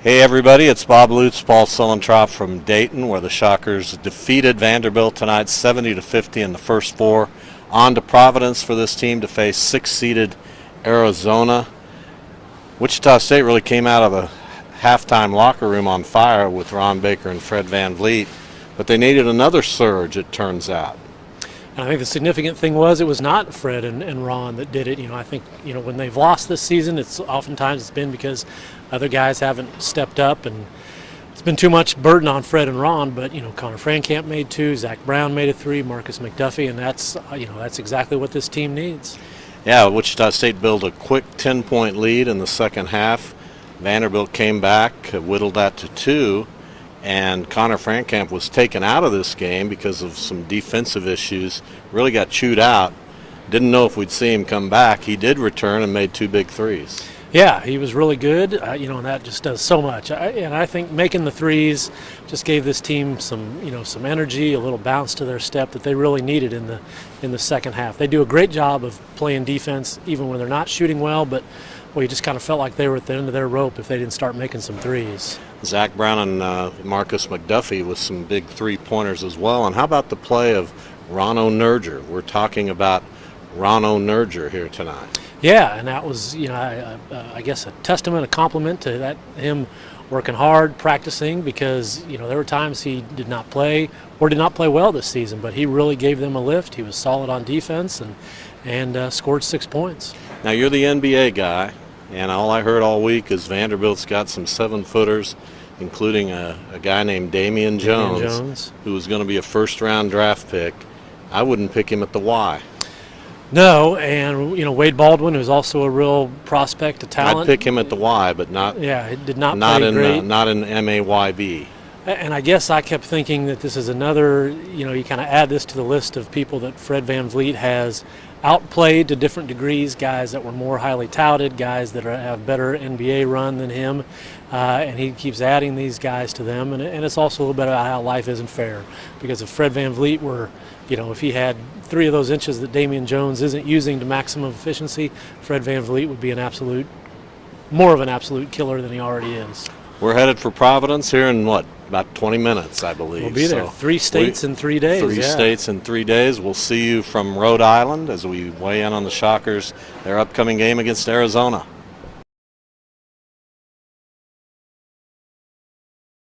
Hey everybody, it's Bob Lutz, Paul Suellentrop from Dayton, where the Shockers defeated Vanderbilt tonight 70-50 in the first four. On to Providence for this team to face sixth-seeded Arizona. Wichita State really came out of the halftime locker room on fire with Ron Baker and Fred VanVleet, but they needed another surge, it turns out. And I think the significant thing was it was not Fred and Ron that did it. I think when they've lost this season, it's been because other guys haven't stepped up, and it's been too much burden on Fred and Ron. But Connor Frankamp made two, Zach Brown made a three, Marcus McDuffie, and that's exactly what this team needs. Yeah, Wichita State built a quick 10-point lead in the second half. Vanderbilt came back, whittled that to 2. And Connor Frankamp was taken out of this game because of some defensive issues. Really got chewed out. Didn't know if we'd see him come back. He did return and made 2 big threes. Yeah, he was really good. And that just does so much. And I think making the threes just gave this team some energy, a little bounce to their step that they really needed in the second half. They do a great job of playing defense even when they're not shooting well, but you just kind of felt like they were at the end of their rope if they didn't start making some threes. Zach Brown and Marcus McDuffie with some big three-pointers as well. And how about the play of Ron O'Nerger? We're talking about Ron O'Nerger here tonight. Yeah, and that was, I guess a testament, a compliment to him working hard, practicing, because, there were times he did not play well this season, but he really gave them a lift. He was solid on defense and scored 6 points. Now, you're the NBA guy, and all I heard all week is Vanderbilt's got some 7-footers, including a guy named Damian Jones, who was going to be a first-round draft pick. I wouldn't pick him at the Y. No, and Wade Baldwin, who's also a real prospect, a talent. I'd pick him at the Y, but not. Yeah, it did not not play in great. Not in MAYB. And I guess I kept thinking that this is another. You kind of add this to the list of people that Fred VanVleet has outplayed to different degrees. Guys that were more highly touted, guys that have better NBA run than him, and he keeps adding these guys to them. And it's also a little bit about how life isn't fair, because if Fred VanVleet were, if he had 3 of those inches that Damian Jones isn't using to maximum efficiency, Fred VanVleet would be more of an absolute killer than he already is. We're headed for Providence here in about 20 minutes, I believe. We'll be there. 3 states in 3 days. 3 states in 3 days. We'll see you from Rhode Island as we weigh in on the Shockers, their upcoming game against Arizona.